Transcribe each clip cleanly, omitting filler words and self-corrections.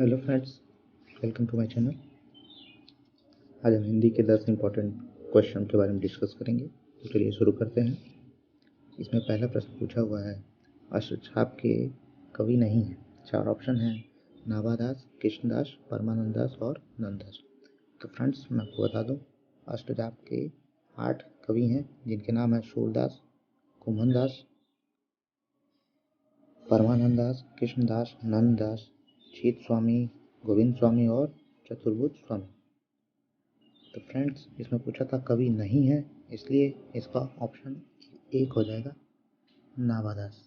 Hello friends, welcome to my channel. आज हम हिंदी के 10 इम्पोर्टेंट क्वेश्चन के बारे में डिस्कस करेंगे। तो चलिए शुरू करते हैं। इसमें पहला प्रश्न पूछा हुआ है, अष्टछाप के कवि नहीं हैं। 4 ऑप्शन हैं, नाभादास, कृष्णदास, परमानंद दास और नंददास। तो फ्रेंड्स मैं आपको बता दूं, अष्टछाप के 8 कवि हैं जिनके नाम है सूरदास, कुम्भनदास, परमानंद दास, कृष्णदास, नंददास, जीत स्वामी, गोविंद स्वामी और चतुर्भुज स्वामी। तो फ्रेंड्स इसमें पूछा था कवि नहीं है, इसलिए इसका ऑप्शन 1 हो जाएगा, नाभादास।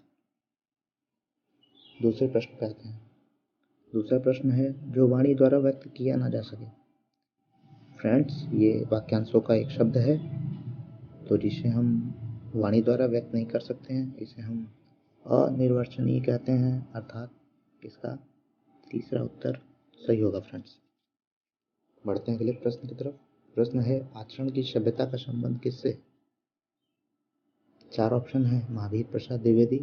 दूसरे प्रश्न पे आते हैं। दूसरा प्रश्न है, जो वाणी द्वारा व्यक्त किया ना जा सके। फ्रेंड्स ये वाक्यांशों का एक शब्द है, तो जिसे हम वाणी द्वारा व्यक्त नहीं कर सकते हैं, इसे हम अनिर्वचनीय कहते हैं, अर्थात इसका तीसरा उत्तर सही होगा। फ्रेंड्स बढ़ते हैं अगले प्रश्न की तरफ। प्रश्न है, आचरण की सभ्यता का संबंध किससे? 4 ऑप्शन है, महावीर प्रसाद द्विवेदी,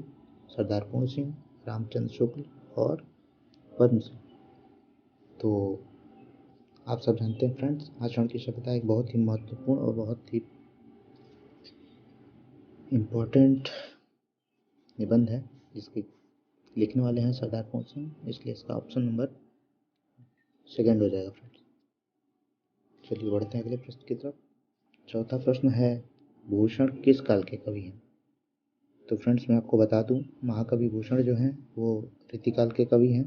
सरदार पूर्ण सिंह, रामचंद्र शुक्ल और पद्म सिंह। तो आप सब जानते हैं फ्रेंड्स, आचरण की सभ्यता एक बहुत ही महत्वपूर्ण और बहुत ही इम्पोर्टेंट निबंध है, जिसके लिखने वाले हैं सरदार पूर्ण सिंह, इसलिए इसका ऑप्शन नंबर 2 हो जाएगा। फ्रेंड्स चलिए बढ़ते हैं अगले प्रश्न की तरफ। चौथा प्रश्न है, भूषण किस काल के कवि हैं? तो फ्रेंड्स मैं आपको बता दूं, महाकवि भूषण जो हैं वो रीतिकाल के कवि हैं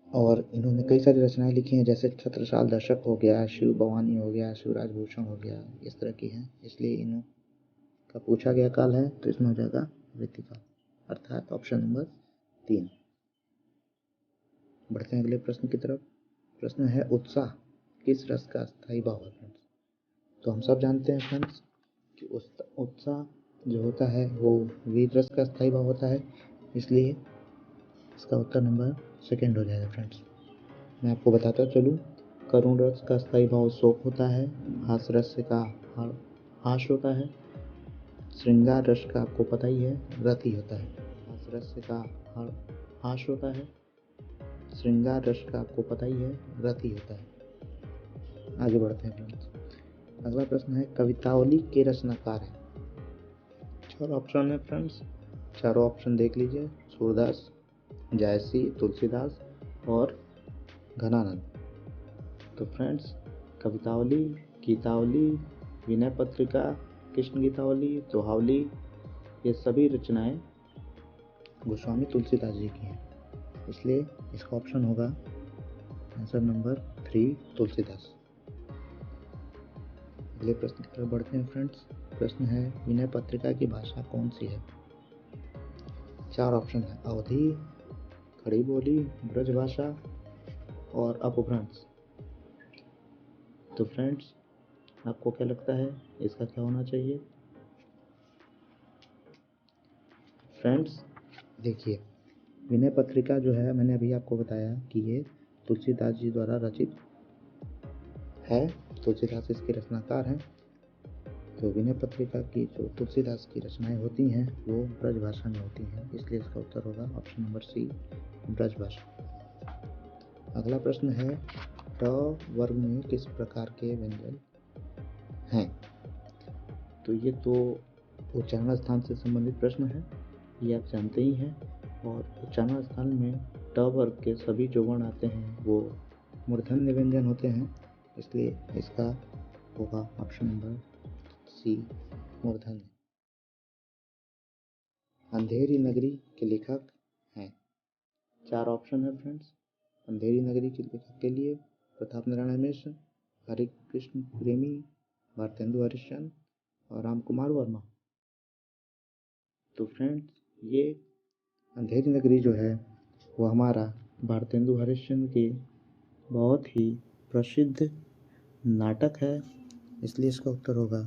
और इन्होंने कई सारी रचनाएं लिखी हैं, जैसे छत्रसाल दर्शक हो गया, शिव भवानी हो गया, शिवराज भूषण हो गया, इस तरह की हैं। इसलिए इनका पूछा गया काल है, तो इसमें हो जाएगा रीतिकाल, अर्थात ऑप्शन नंबर 3। बढ़ते हैं अगले प्रश्न की तरफ। प्रश्न है, उत्साह किस रस का स्थायी भाव है? फ्रेंड्स तो हम सब जानते हैं फ्रेंड्स कि उत्साह जो होता है वो वीर रस का स्थायी भाव होता है, इसलिए इसका उत्तर नंबर 2 हो जाएगा। फ्रेंड्स मैं आपको बताता चलूँ, करुण रस का स्थायी भाव शोक होता है, हास रस का हास होता है, श्रृंगार रस का आपको पता ही है रति होता है। हास रस का हास होता है, श्रृंगार रस का आपको पता ही है रति होता है। आगे बढ़ते हैं फ्रेंड्स। अगला प्रश्न है, कवितावली के रचनाकार हैं। 4 ऑप्शन है फ्रेंड्स, चारों ऑप्शन देख लीजिए, सूरदास, जायसी, तुलसीदास और घनानंद। तो फ्रेंड्स कवितावली, गीतावली, विनय पत्रिका, कृष्ण गीतावली, दोहावली, ये सभी रचनाएं गोस्वामी तुलसीदास जी की हैं, इसलिए इसका ऑप्शन होगा आंसर नंबर 3, तुलसीदास। अगले प्रश्न की तरफ बढ़ते हैं फ्रेंड्स। प्रश्न है, विनय पत्रिका की भाषा कौन सी है? 4 ऑप्शन है, अवधी, खड़ी बोली, ब्रज भाषा और अपभ्रंश। तो फ्रेंड्स आपको क्या लगता है इसका क्या होना चाहिए? फ्रेंड्स देखिए, विनय पत्रिका जो है, मैंने अभी आपको बताया कि ये तुलसीदास जी द्वारा रचित है, तुलसीदास इसके रचनाकार हैं। तो विनय पत्रिका की जो तुलसीदास की रचनाएं होती हैं वो ब्रज भाषा में होती हैं, इसलिए इसका उत्तर होगा ऑप्शन नंबर सी, ब्रज भाषा। अगला प्रश्न है, ट वर्ग में किस प्रकार के व्यंजन हैं? तो ये तो उच्चारण स्थान से संबंधित प्रश्न है, ये आप जानते ही हैं। और उच्चारण स्थान में ट वर्ग के सभी जो वर्ण आते हैं वो मूर्धन्य व्यंजन होते हैं, इसलिए इसका होगा ऑप्शन नंबर सी, मूर्धन्य। अंधेरी नगरी के लेखक हैं। 4 ऑप्शन है फ्रेंड्स। अंधेरी नगरी के लेखक के लिए प्रताप नारायण मिश्र, हरे कृष्ण प्रेमी, भारतेंदु हरिश्चंद्र और राम कुमार वर्मा। तो फ्रेंड्स ये अंधेरी नगरी जो है वो हमारा भारतेंदु हरिश्चंद्र की बहुत ही प्रसिद्ध नाटक है, इसलिए इसका उत्तर होगा